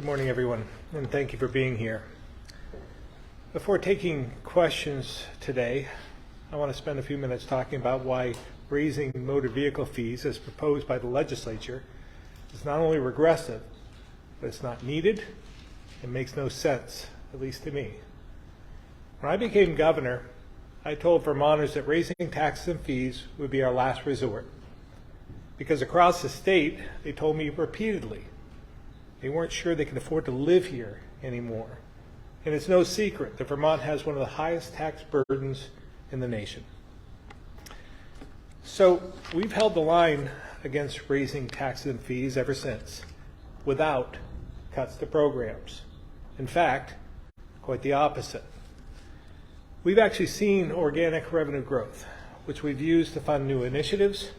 Good morning, everyone, and thank you for being here. Before taking questions today, I want to spend a few minutes talking about why raising motor vehicle fees as proposed by the legislature is not only regressive, but it's not needed and makes no sense, at least to me. When I became governor, I told Vermonters that raising taxes and fees would be our last resort, because across the state, they told me repeatedly they weren't sure they could afford to live here anymore. And it's no secret that Vermont has one of the highest tax burdens in the nation. So we've held the line against raising taxes and fees ever since, without cuts to programs. In fact, quite the opposite. We've actually seen organic revenue growth, which we've used to fund new initiatives,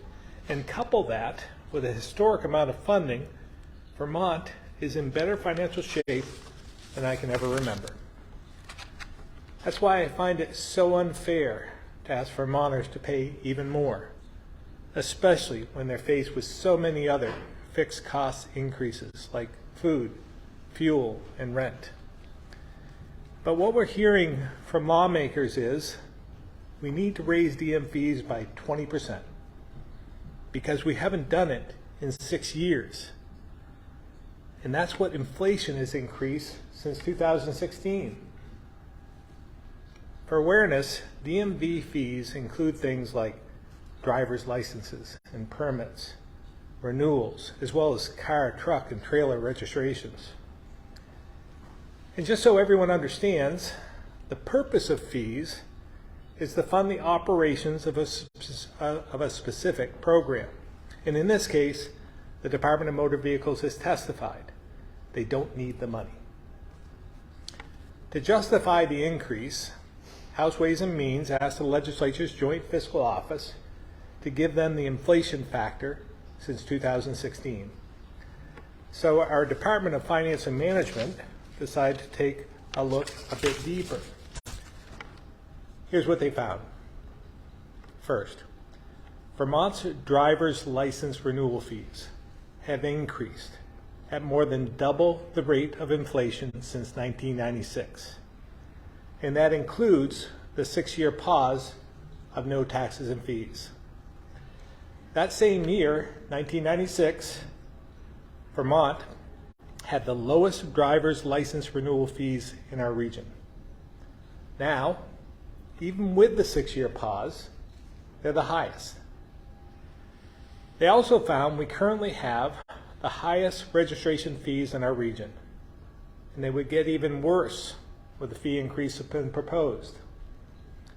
and couple that with a historic amount of funding. Vermont is in better financial shape than I can ever remember. That's why I find it so unfair to ask Vermonters to pay even more, especially when they're faced with so many other fixed cost increases like food, fuel, and rent. But what we're hearing from lawmakers is we need to raise DM fees by 20% because we haven't done it in 6 years. And that's what inflation has increased since 2016. For awareness, DMV fees include things like driver's licenses and permits, renewals, as well as car, truck, and trailer registrations. And just so everyone understands, the purpose of fees is to fund the operations of a specific program. And in this case, the Department of Motor Vehicles has testified they don't need the money. To justify the increase, House Ways and Means asked the legislature's Joint Fiscal Office to give them the inflation factor since 2016. So our Department of Finance and Management decided to take a look a bit deeper. Here's what they found. First, Vermont's driver's license renewal fees have increased at more than double the rate of inflation since 1996. And that includes the 6-year pause of no taxes and fees. That same year, 1996, Vermont had the lowest driver's license renewal fees in our region. Now, even with the 6-year pause, they're the highest. They also found we currently have the highest registration fees in our region, and they would get even worse with the fee increase that's been proposed.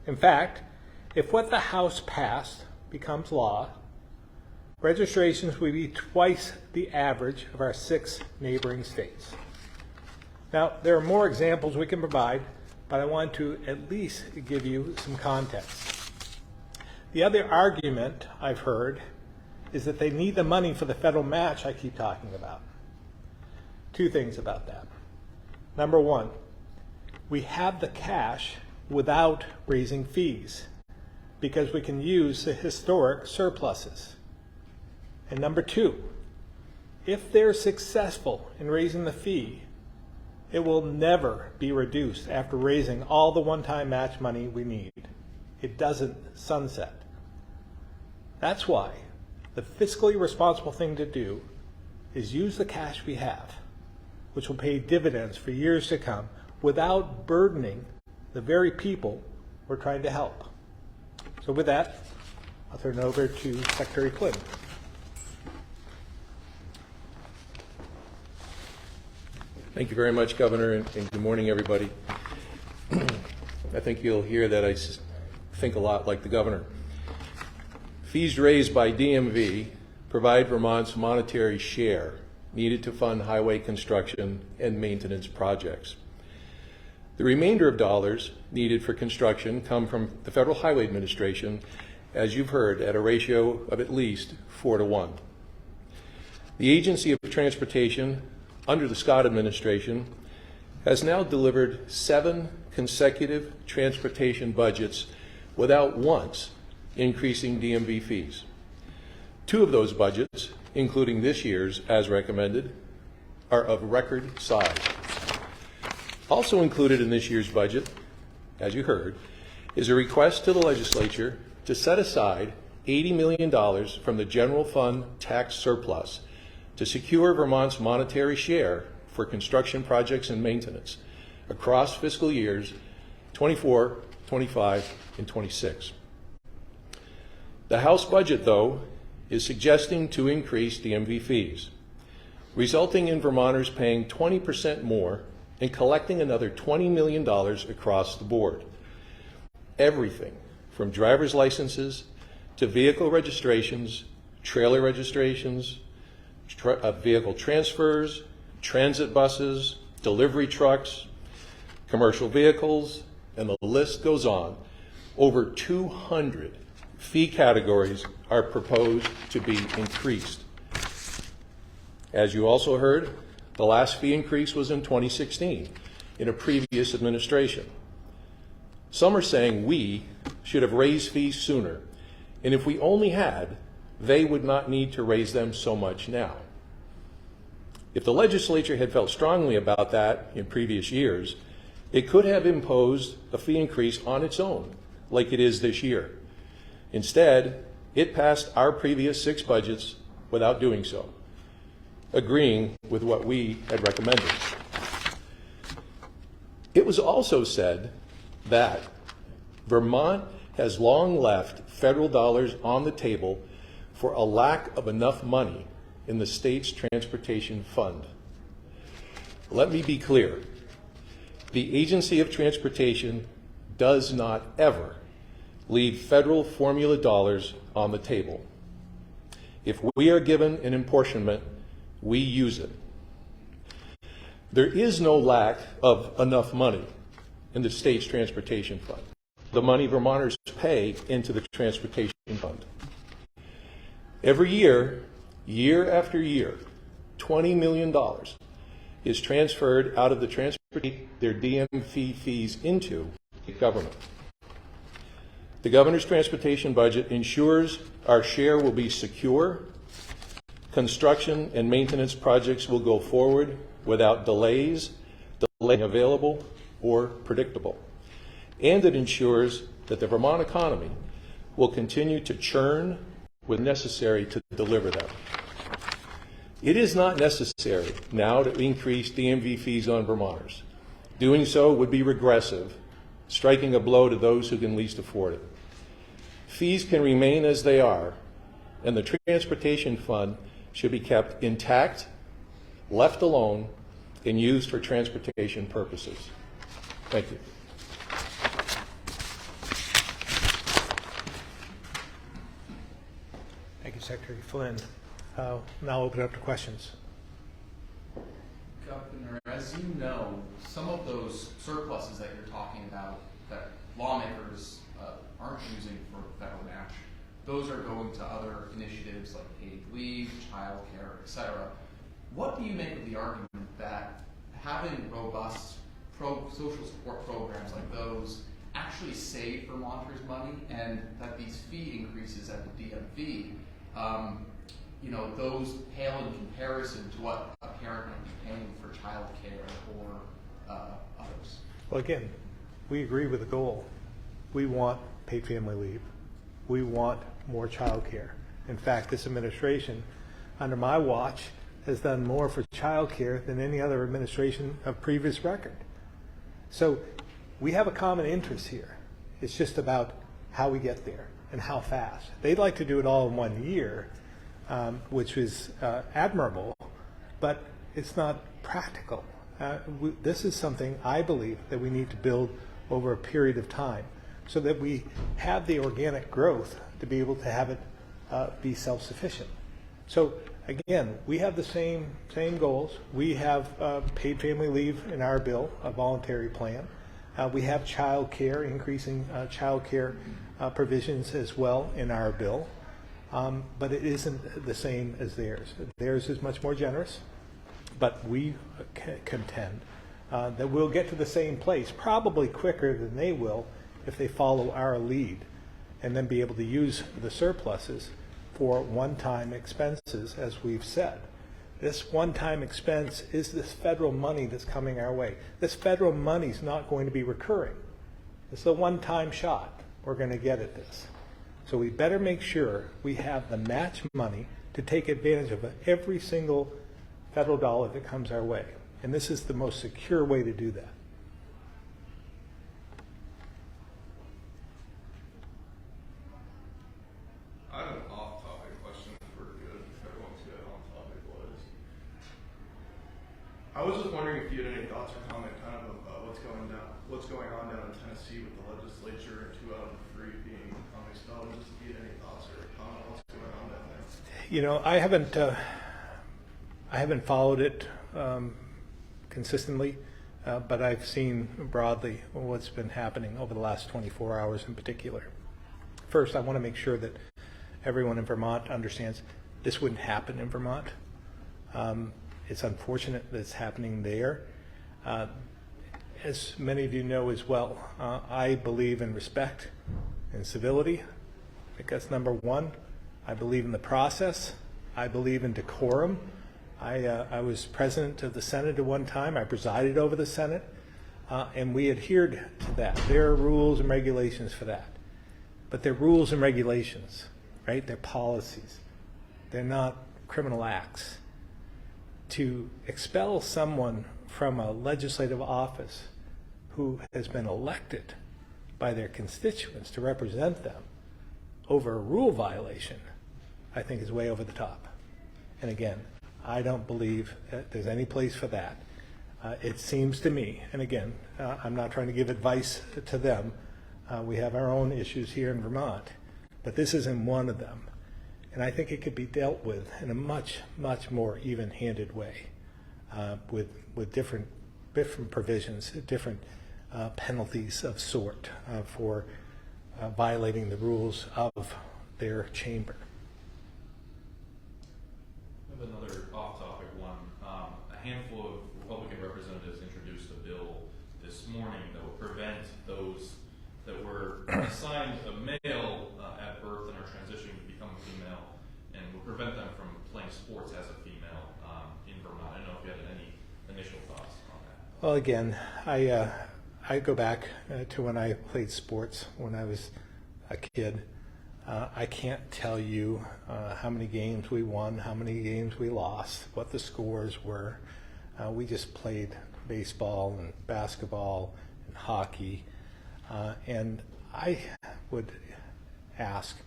In fact, if what the House passed becomes law, registrations would be twice the average of our 6 neighboring states. Now, there are more examples we can provide, but I want to at least give you some context. The other argument I've heard is that they need the money for the federal match I keep talking about. 2 things about that. Number 1, we have the cash without raising fees because we can use the historic surpluses. And number 2, if they're successful in raising the fee, it will never be reduced after raising all the one-time match money we need. It doesn't sunset. That's why the fiscally responsible thing to do is use the cash we have, which will pay dividends for years to come without burdening the very people we're trying to help. So with that, I'll turn it over to Secretary Clinton. Thank you very much, Governor, and good morning, everybody. I think you'll hear that I think a lot like the Governor. Fees raised by DMV provide Vermont's monetary share needed to fund highway construction and maintenance projects. The remainder of dollars needed for construction come from the Federal Highway Administration, as you've heard, at a ratio of at least 4-to-1. The Agency of Transportation, under the Scott administration, has now delivered 7 consecutive transportation budgets without once increasing DMV fees. 2 of those budgets, including this year's as recommended, are of record size. Also included in this year's budget, as you heard, is a request to the legislature to set aside $80 million from the general fund tax surplus to secure Vermont's monetary share for construction projects and maintenance across fiscal years 24, 25, and 26. The House budget, though, is suggesting to increase DMV fees, resulting in Vermonters paying 20% more and collecting another $20 million across the board. Everything from driver's licenses to vehicle registrations, trailer registrations, vehicle transfers, transit buses, delivery trucks, commercial vehicles, and the list goes on. Over 200 fee categories are proposed to be increased. As you also heard, the last fee increase was in 2016 in a previous administration. Some are saying we should have raised fees sooner, and if we only had, they would not need to raise them so much now. If the legislature had felt strongly about that in previous years, it could have imposed a fee increase on its own, like it is this year. Instead, it passed our previous 6 budgets without doing so, agreeing with what we had recommended. It was also said that Vermont has long left federal dollars on the table for a lack of enough money in the state's transportation fund. Let me be clear. The Agency of Transportation does not ever leave federal formula dollars on the table. If we are given an apportionment, we use it. There is no lack of enough money in the state's transportation fund, the money Vermonters pay into the transportation fund. Every year, year after year, $20 million is transferred out of their DMV fees into the government. The governor's transportation budget ensures our share will be secure, construction and maintenance projects will go forward without delays, delaying available or predictable, and it ensures that the Vermont economy will continue to churn when necessary to deliver them. It is not necessary now to increase DMV fees on Vermonters. Doing so would be regressive, striking a blow to those who can least afford it. Fees can remain as they are, and the transportation fund should be kept intact, left alone, and used for transportation purposes. Thank you. Thank you, Secretary Flynn. Now open it up to questions. Governor, as you know, some of those surpluses that you're talking about that lawmakers aren't using for federal match, those are going to other initiatives like paid leave, child care, etc. What do you make of the argument that having robust social support programs like those actually save Vermonters money, and that these fee increases at the DMV, those pale in comparison to what a parent might be paying for child care or others? Well, again, we agree with the goal. We want paid family leave. We want more child care. In fact, this administration, under my watch, has done more for child care than any other administration of previous record. So we have a common interest here. It's just about how we get there and how fast. They'd like to do it all in 1 year, which is admirable, but it's not practical. This is something I believe that we need to build over a period of time so that we have the organic growth to be able to have it be self-sufficient. So again, we have the same goals. We have paid family leave in our bill, a voluntary plan. We have child care, increasing child care provisions as well in our bill. But it isn't the same as theirs. Theirs is much more generous, but we contend that we'll get to the same place probably quicker than they will if they follow our lead, and then be able to use the surpluses for one-time expenses, as we've said. This one-time expense is this federal money that's coming our way. This federal money is not going to be recurring. It's a one-time shot we're going to get at this. So we better make sure we have the match money to take advantage of every single federal dollar that comes our way. And this is the most secure way to do that. I have an off-topic question for good. If everyone's good on topic was. I was just wondering if you had any thoughts or comment kind of about what's going on down in Tennessee with the legislature and 2 out of the 3 being expelled. Just if you had any thoughts or comment on what's going on down there. You know, I haven't followed it consistently, but I've seen broadly what's been happening over the last 24 hours in particular. First, I want to make sure that everyone in Vermont understands this wouldn't happen in Vermont. It's unfortunate that it's happening there. As many of you know as well, I believe in respect and civility. I think that's number one. I believe in the process. I believe in decorum. I was president of the Senate at one time. I presided over the Senate, and we adhered to that. There are rules and regulations for that. But they're rules and regulations, right? They're policies. They're not criminal acts. To expel someone from a legislative office who has been elected by their constituents to represent them over a rule violation, I think is way over the top. And again, I don't believe that there's any place for that. It seems to me, and again, I'm not trying to give advice to them. We have our own issues here in Vermont, but this isn't one of them. And I think it could be dealt with in a much, much more even-handed way, with different provisions, different penalties of sort for violating the rules of their chamber. I have another off-topic one. A handful of Republican representatives introduced a bill this morning that would prevent those that were assigned a male at birth and are transitioning to become a female, and would prevent them from playing sports as a female in Vermont. I don't know if you had any initial thoughts on that. Well, again, I go back to when I played sports when I was a kid. I can't tell you how many games we won, how many games we lost, what the scores were. We just played baseball and basketball and hockey. And I would ask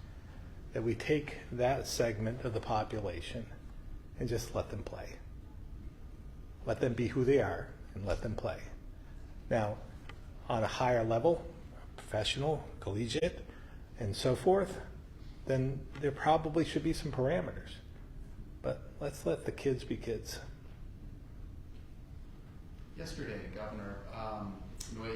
that we take that segment of the population and just let them play. Let them be who they are and let them play. Now, on a higher level, professional, collegiate, and so forth, then there probably should be some parameters. But let's let the kids be kids. Yesterday, Governor,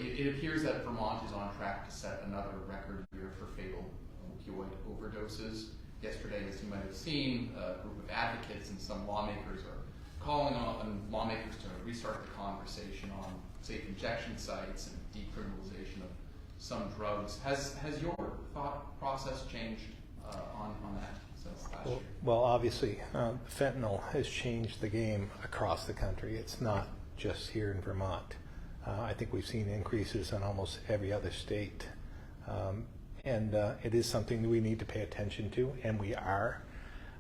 it appears that Vermont is on track to set another record year for fatal opioid overdoses. Yesterday, as you might have seen, a group of advocates and some lawmakers are calling on lawmakers to restart the conversation on safe injection sites and decriminalization of some drugs. Has your thought process changed on that since last year? Well, obviously, fentanyl has changed the game across the country. It's not just here in Vermont. I think we've seen increases in almost every other state. And it is something that we need to pay attention to, and we are.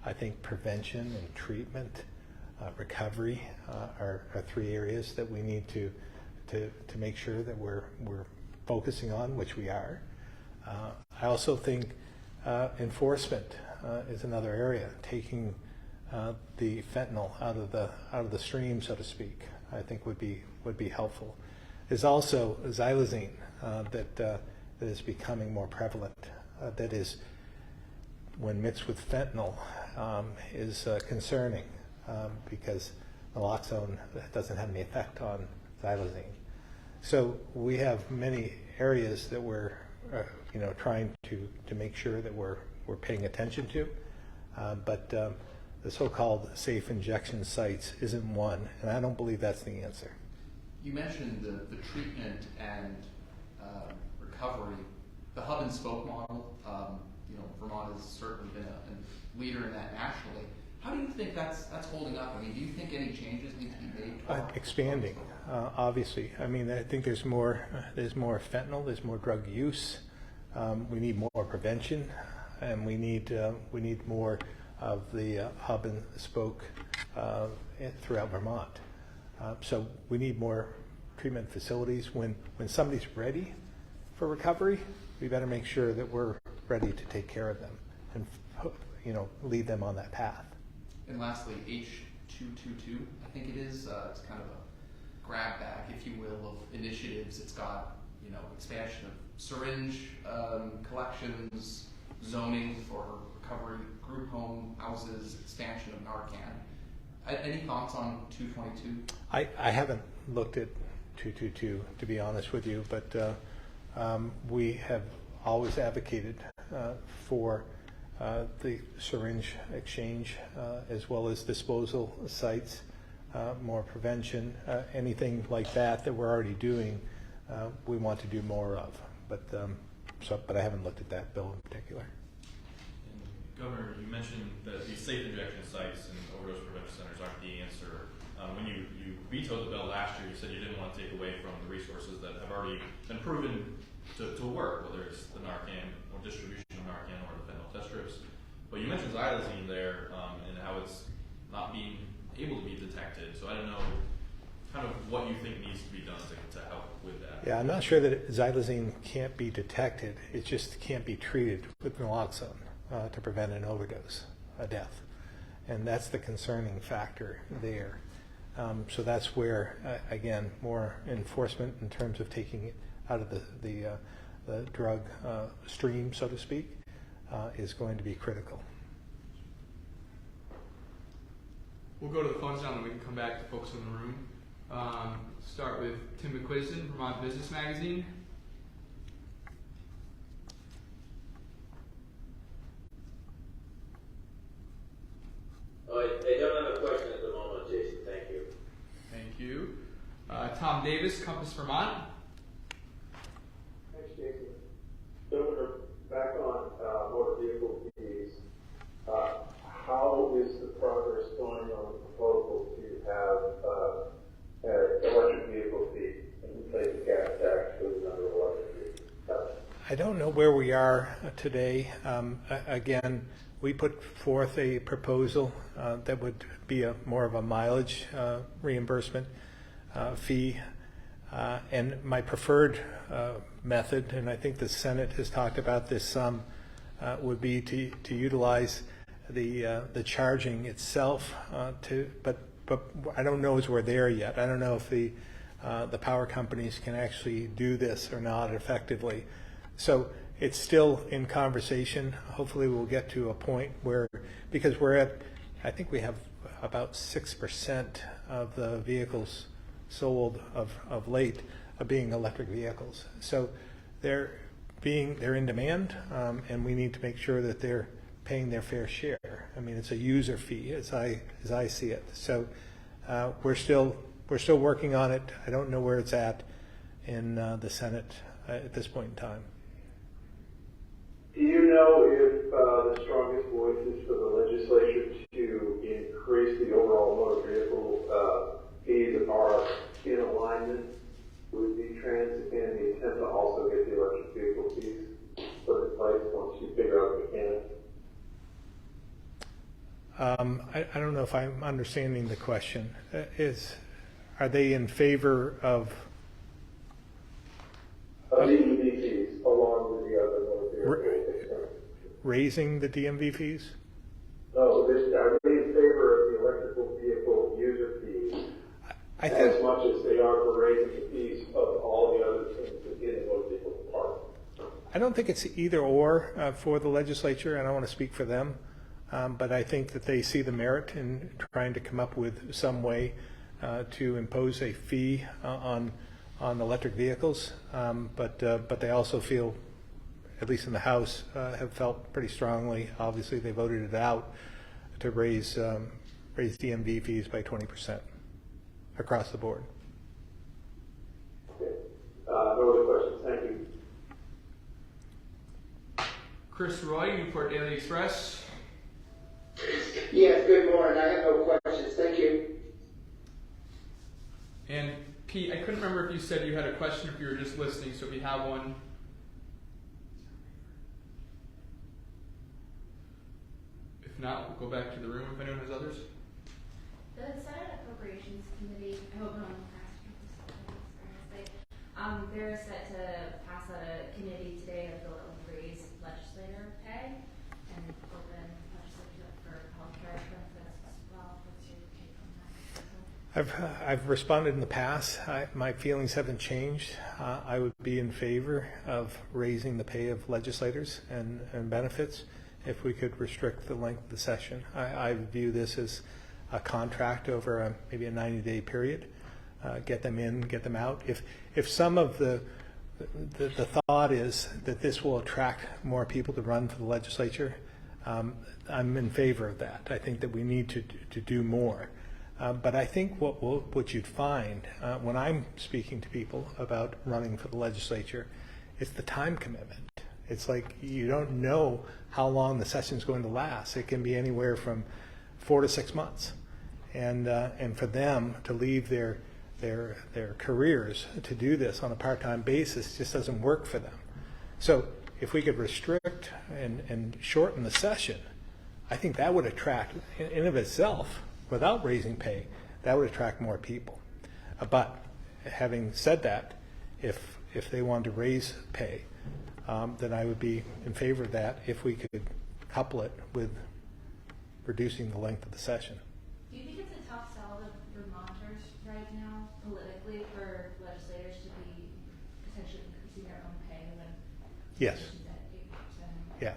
I think prevention and treatment, recovery are 3 areas that we need to make sure that we're focusing on, which we are. I also think enforcement is another area, taking the fentanyl out of the stream, so to speak. I think would be helpful. There's also xylazine that is becoming more prevalent. That is, when mixed with fentanyl, is concerning because naloxone doesn't have any effect on xylazine. So we have many areas that we're trying to make sure that we're paying attention to, but the so-called safe injection sites isn't one, and I don't believe that's the answer. You mentioned the treatment and recovery, the hub and spoke model. Vermont has certainly been a leader in that nationally. How do you think that's holding up? I mean, do you think any changes need to be made? Expanding, obviously. I mean, I think there's more fentanyl, there's more drug use. We need more prevention, and we need more of the hub and spoke throughout Vermont. So we need more treatment facilities. When somebody's ready for recovery, we better make sure that we're ready to take care of them and lead them on that path. And lastly, H222, I think it is. It's kind of a grab bag, if you will, of initiatives. It's got expansion of syringe collections, zoning for recovery, group home houses, expansion of Narcan. Any thoughts on 222? I haven't looked at 222, to be honest with you, but we have always advocated for the syringe exchange as well as disposal sites, more prevention, anything like that we're already doing, we want to do more of. But I haven't looked at that bill in particular. And Governor, you mentioned that these safe injection sites and overdose prevention centers aren't the answer. When you vetoed the bill last year, you said you didn't want to take away from the resources that have already been proven to work, whether it's the Narcan or distribution of Narcan or the fentanyl test strips. But you mentioned xylazine there and how it's not being able to be detected. So I don't know kind of what you think needs to be done to help with that. Yeah, I'm not sure that xylazine can't be detected. It just can't be treated with naloxone to prevent an overdose, a death. And that's the concerning factor there. So that's where, again, more enforcement in terms of taking it out of the drug stream, so to speak, is going to be critical. We'll go to the phone sound and we can come back to folks in the room. Start with Tim McQuiston, Vermont Business Magazine. I don't have a question at the moment, Jason. Thank you. Thank you. Tom Davis, Compass Vermont. Thanks, Jason. Governor, back on motor vehicle fees, how is the progress going on the proposal to have an electric vehicle fee and replace the gas tax with another electric vehicle? I don't know where we are today. Again, we put forth a proposal that would be more of a mileage reimbursement fee. And my preferred method, and I think the Senate has talked about this some, would be to utilize the charging itself. But I don't know as we're there yet. I don't know if the power companies can actually do this or not effectively. So it's still in conversation. Hopefully we'll get to a point where, because I think we have about 6% of the vehicles sold of late are being electric vehicles. So they're in demand, and we need to make sure that they're paying their fair share. I mean, it's a user fee as I see it. So we're still working on it. I don't know where it's at in the Senate at this point in time. Do you know if the strongest voices for the legislature to increase the overall motor vehicle fees are in alignment with V-Trans and the intent to also get the electric vehicle fees put in place once you figure out the mechanics? I don't know if I'm understanding the question. Are they in favor of the EV fees along with the other motor vehicle? raising the DMV fees? No, are they in favor of the electrical vehicle user fees as much as they are for raising the fees of all the other things within the motor vehicle department? I don't think it's either or for the legislature. I don't want to speak for them, but I think that they see the merit in trying to come up with some way to impose a fee on electric vehicles. But they also feel, at least in the House, have felt pretty strongly. Obviously, they voted it out to raise DMV fees by 20% across the board. Okay. No other questions. Thank you. Chris Roy, Newport Daily Express. Yes, good morning. I have no questions. Thank you. And Pete, I couldn't remember if you said you had a question or if you were just listening, so if you have one. If not, we'll go back to the room if anyone has others. The Senate Appropriations Committee, I hope no one they're set to pass a committee today a bill that would raise legislator pay and open legislature for healthcare benefits as well. What's your take on that? I've responded in the past. My feelings haven't changed. I would be in favor of raising the pay of legislators and benefits if we could restrict the length of the session. I view this as a contract over maybe a 90-day period. Get them in, get them out. If some of the thought is that this will attract more people to run for the legislature, I'm in favor of that. I think that we need to do more. But I think what you'd find when I'm speaking to people about running for the legislature, it's the time commitment. It's like you don't know how long the session's going to last. It can be anywhere from 4 to 6 months, and for them to leave their careers to do this on a part-time basis just doesn't work for them. So if we could restrict and shorten the session, I think that would attract, in of itself, without raising pay, that would attract more people. But having said that, if they wanted to raise pay, then I would be in favor of that if we could couple it with reducing the length of the session. Do you think it's a tough sell to Vermonters right now, politically, for legislators to be potentially increasing their own pay when Yes. at 8%? Yeah.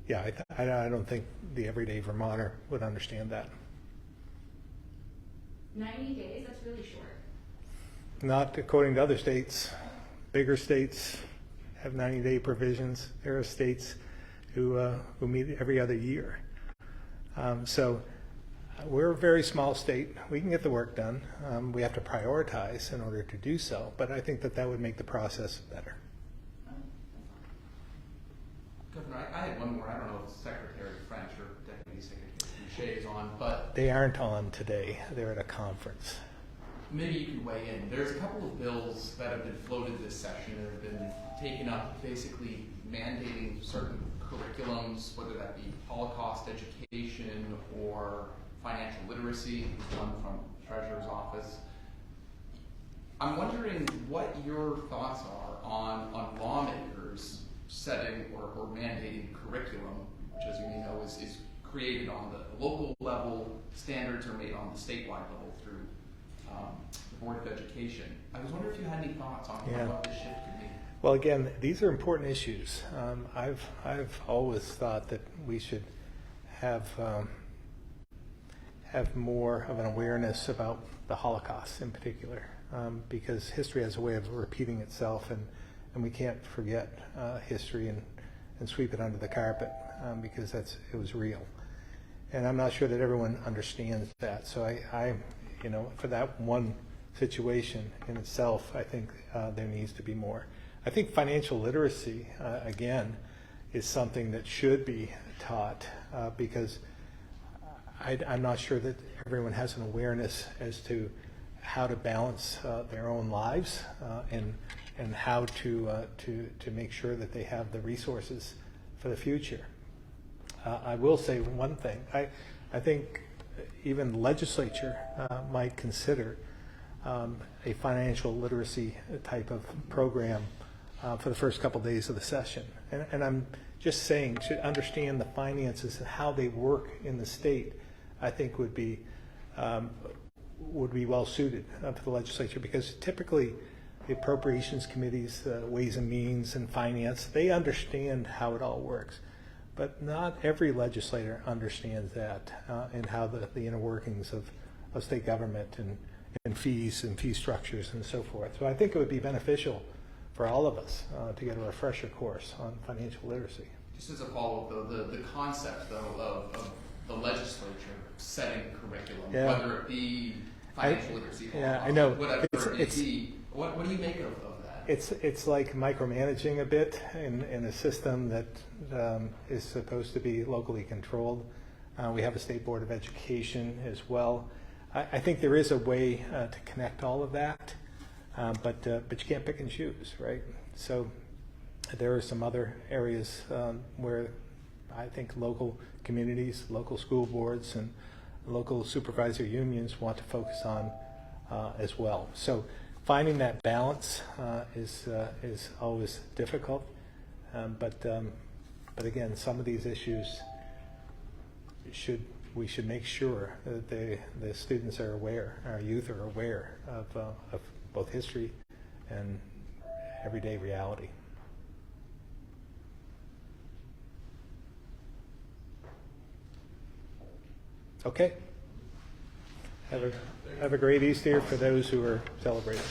Yeah, I don't think the everyday Vermonter would understand that. 90 days, that's really short. Not according to other states. Bigger states have 90-day provisions. There are states who meet every other year. So we're a very small state. We can get the work done. We have to prioritize in order to do so, but I think that would make the process better. Governor, I had one more. I don't know if Secretary French or Deputy Secretary Boucher is on, but They aren't on today. They're at a conference. maybe you can weigh in. There's a couple of bills that have been floated this session that have been taken up, basically mandating certain curriculums, whether that be Holocaust education or financial literacy, one from the Treasurer's Office. I'm wondering what your thoughts are on lawmakers setting or mandating curriculum, which, as you may know, is created on the local level. Standards are made on the statewide level through the Board of Education. I was wondering if you had any thoughts on what this shift could mean. Well, again, these are important issues. I've always thought that we should have more of an awareness about the Holocaust in particular, because history has a way of repeating itself, and we can't forget history and sweep it under the carpet because it was real. And I'm not sure that everyone understands that. So I for that one situation in itself, I think there needs to be more. I think financial literacy, again, is something that should be taught because I'm not sure that everyone has an awareness as to how to balance their own lives and how to make sure that they have the resources for the future. I will say one thing. I think even the legislature might consider a financial literacy type of program for the first couple days of the session. And I'm just saying, should understand the finances and how they work in the state, I think would be well suited for the legislature, because typically the appropriations committees, Ways and Means and Finance, they understand how it all works. But not every legislator understands that and how the inner workings of state government and fees and fee structures and so forth. So I think it would be beneficial for all of us to get a refresher course on financial literacy. Just as a follow-up, though, the concept, though, of the legislature setting curriculum, whether it be financial literacy, I know. whatever it may be, what do you make of that? It's like micromanaging a bit in a system that is supposed to be locally controlled. We have a state board of education as well. I think there is a way to connect all of that, but you can't pick and choose, right? So there are some other areas where I think local communities, local school boards, and local supervisor unions want to focus on as well. So finding that balance is always difficult, but again, some of these issues we should make sure that the students are aware, our youth are aware of both history and everyday reality. Okay. Have a great Easter for those who are celebrating.